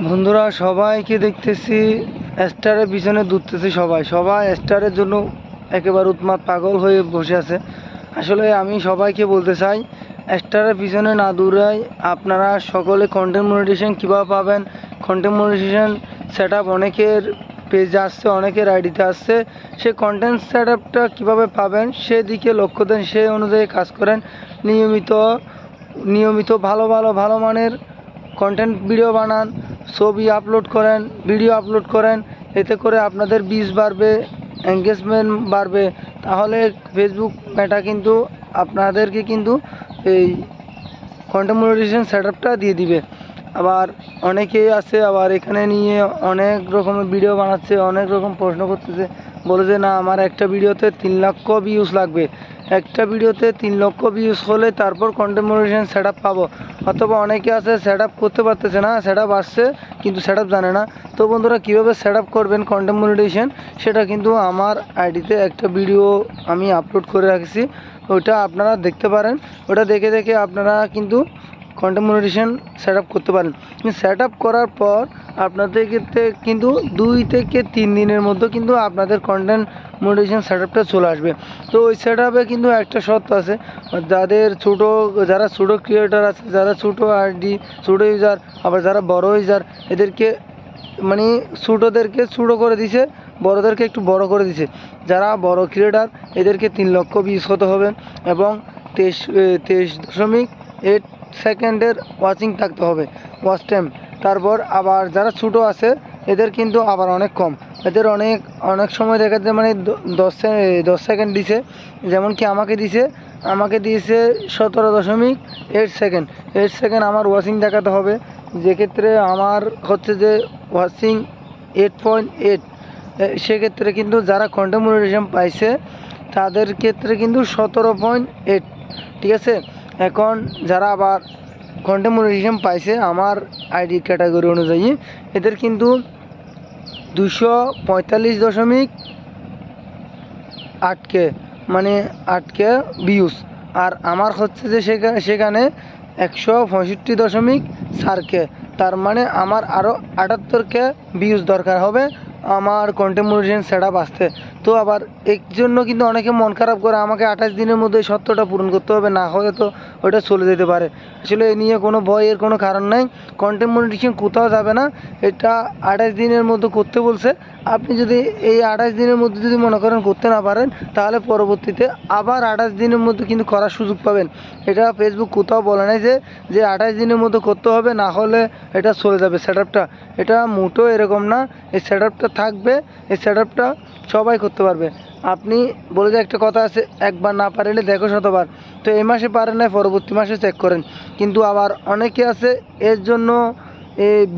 বন্ধুরা সবাইকে দেখতেছি স্টারের পিছনে দৌড়তেছে। সবাই স্টারের জন্য একেবারে উন্মাদ পাগল হয়ে বসে আছে। আসলে আমি সবাইকে বলতে চাই, স্টারের পিছনে না দৌড়াই। আপনারা সকলে কন্টেন্ট মনিটাইজেশন কীভাবে পাবেন, কন্টেন্ট মনিটাইজেশন সেট আপ অনেকের পেজে আসছে, অনেকের আইডিতে আসছে। সেই কন্টেন্ট সেট আপটা কীভাবে পাবেন সেদিকে লক্ষ্য দেন, সেই অনুযায়ী কাজ করেন। নিয়মিত ভালো মানের কন্টেন্ট ভিডিও বানান, ছবি আপলোড করেন, ভিডিও আপলোড করেন। এতে করে আপনাদের ভিউজ বাড়বে, এঙ্গেজমেন্ট বাড়বে। তাহলে ফেসবুক মেটা কিন্তু আপনাদেরকে কিন্তু এই কন্টেন্ট মনিটাইজেশন সেট আপটা দিয়ে দিবে। আবার অনেকেই আছে আবার এখানে নিয়ে অনেক রকমের ভিডিও বানাচ্ছে, অনেক রকম প্রশ্ন করতেছে, বলে যে না আমার একটা ভিডিওতে 3 লক্ষ ভিউজ লাগবে। একটা ভিডিওতে 3 লক্ষ ভিউজ হলে তারপর কন্টেন্ট মনিটাইজেশন সেট আপ পাবো। অথবা অনেকে আছে সেট আপ করতে পারতেছে না, সেট আপ আসছে কিন্তু সেট আপ জানে না। তো বন্ধুরা কীভাবে সেট আপ করবেন কন্টেন্ট মনিটাইজেশন, সেটা কিন্তু আমার আইডিতে একটা ভিডিও আমি আপলোড করে রাখছি, ওইটা আপনারা দেখতে পারেন। ওটা দেখে আপনারা কিন্তু কন্টেন্ট মনিটাইজেশন সেট আপ করতে পারেন। সেট আপ করার পর আপনাদের কিন্তু 2 থেকে 3 দিনের মধ্যে কিন্তু আপনাদের কন্টেন্ট মনিটাইজেশন সেট আপটা চলে আসবে। তো ওই সেট আপে কিন্তু একটা শর্ত আছে, যারা ছোটো ক্রিয়েটার আছে, যারা ছোটো আইডি, ছোটো ইউজার, আবার যারা বড় ইউজার, এদেরকে মানে ছোটোদেরকে ছোটো করে দিছে, বড়োদেরকে একটু বড় করে দিছে। যারা বড় ক্রিয়েটার এদেরকে 3 লক্ষ ভিউজ হতে হবে এবং 23.8 সেকেন্ডের ওয়াচিং থাকতে হবে, ওয়াচ টাইম। তারপর আবার যারা ছোটো আছে এদের কিন্তু আবার অনেক কম, এদের অনেক সময় দেখা যায় মানে 10 সেকেন্ড দিছে। যেমন কি আমাকে দিয়েছে 17.8 সেকেন্ড। 8 সেকেন্ড আমার ওয়াচিং দেখাতে হবে, যেক্ষেত্রে আমার হচ্ছে যে ওয়াচিং 8.8। সেক্ষেত্রে কিন্তু যারা কন্টেন্ট মনিটাইজেশন পাইছে তাদের ক্ষেত্রে কিন্তু 17.8, ঠিক আছে। এখন যারা আবার কন্টেন্ট মনিটাইজেশন পাইছে আমার আইডি ক্যাটাগরি অনুযায়ী, এদের কিন্তু 245.8K মানে 8K ভিউজ। আর আমার হচ্ছে যে সেখানে 165.4K, তার মানে আমার আরও 78K ভিউজ দরকার হবে আমার কন্টেন্ট মনিটাইজেশন সেট আপ আসতে। তো আবার এর জন্য কিন্তু অনেকে মন খারাপ করে, আমাকে 28 দিনের মধ্যে সত্যটা পূরণ করতে হবে, না হলে তো ওটা চলে যেতে পারে। আসলে এ নিয়ে কোনো ভয়ের কোনো কারণ নাই, কন্টেন্ট মনিটাইজেশন কোথাও যাবে না। এটা 28 দিনের মধ্যে করতে বলছে। আপনি যদি এই 28 দিনের মধ্যে যদি মনে করেন করতে না পারেন, তাহলে পরবর্তীতে আবার 28 দিনের মধ্যে কিন্তু করার সুযোগ পাবেন। এটা ফেসবুক কোথাও বলে নাই যে 28 দিনের মধ্যে করতে হবে, না হলে এটা চলে যাবে সেট আপটা। এটা মোটেও এরকম না, এই সেট আপটা থাকবে, এই সেট আপটা সবাই করতে পারবে। আপনি বলে যে একটা কথা আছে, একবার না পারলে দেখো শতবার। তো এই মাসে পারেন না, পরবর্তী মাসে চেক করেন। কিন্তু আবার অনেকে আছে এর জন্য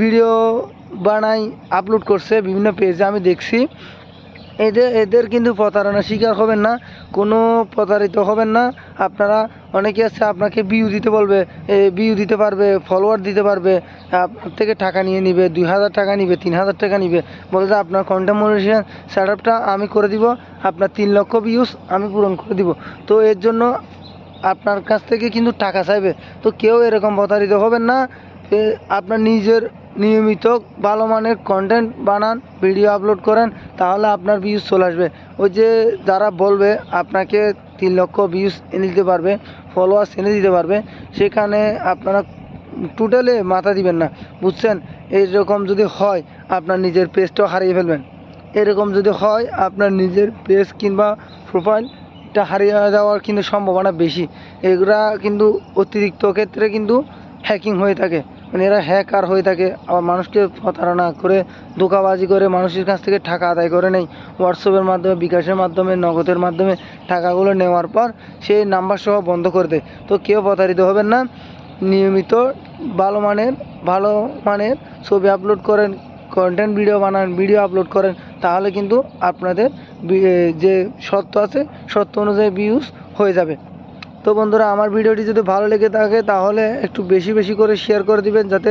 ভিডিও বানাই আপলোড করছে বিভিন্ন পেজে, আমি দেখছি। এদের কিন্তু প্রতারণার শিকার হবেন না, কোনো প্রতারিত হবেন না আপনারা। অনেকে আছে আপনাকে ভিউ দিতে বলবে, ভিউ দিতে পারবে, ফলোয়ার দিতে পারবে, আপনার থেকে টাকা নিয়ে নিবে, 2000 টাকা নিবে, 3000 টাকা নিবে, বলে যে আপনার কন্টেন্ট মনিটাইজেশন সেট আপটা আমি করে দিব, আপনার 3 লক্ষ ভিউজ আমি পূরণ করে দিব। তো এর জন্য আপনার কাছ থেকে কিন্তু টাকা চাইবে। তো কেউ এরকম প্রতারিত হবেন না। আপনার নিজের নিয়মিত ভালো মানের কন্টেন্ট বানান, ভিডিও আপলোড করেন, তাহলে আপনার ভিউজ চলে আসবে। ওই যে যারা বলবে আপনাকে 3 লক্ষ ভিউজ এনে দিতে পারবে, ফলোয়ার্স এনে দিতে পারবে, সেখানে আপনারা টোটালে মাথা দিবেন না, বুঝছেন। এইরকম যদি হয় আপনার নিজের পেজটাও হারিয়ে ফেলবেন। এরকম যদি হয় আপনার নিজের পেজ কিংবা প্রোফাইলটা হারিয়ে যাওয়ার কিন্তু সম্ভাবনা বেশি। এগুলা কিন্তু অতিরিক্ত ক্ষেত্রে কিন্তু হ্যাকিং হয়ে থাকে, মানে এরা হ্যাকার হয়ে থাকে। আবার মানুষকে প্রতারণা করে, ধোঁকাবাজি করে মানুষের কাছ থেকে টাকা আদায় করে নেয়। হোয়াটসঅ্যাপের মাধ্যমে, বিকাশের মাধ্যমে, নগদের মাধ্যমে টাকাগুলো নেওয়ার পর সেই নাম্বার সহ বন্ধ করে দেয়। তো কেউ প্রতারিত হবেন না। নিয়মিত ভালো মানের ছবি আপলোড করেন, কন্টেন্ট ভিডিও বানান, ভিডিও আপলোড করেন, তাহলে কিন্তু আপনাদের যে সত্য আছে সত্য অনুযায়ী ভিউজ হয়ে যাবে। তো বন্ধুরা আমার ভিডিওটি যদি ভালো লেগে থাকে তাহলে একটু বেশি করে শেয়ার করে দিবেন, যাতে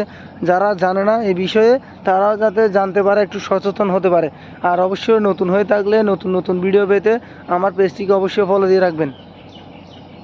যারা জানে না এই বিষয়ে তারাও যাতে জানতে পারে, একটু সচেতন হতে পারে। আর অবশ্যই নতুন হয়ে থাকলে নতুন ভিডিও পেতে আমার পেজটিকে অবশ্যই ফলো দিয়ে রাখবেন।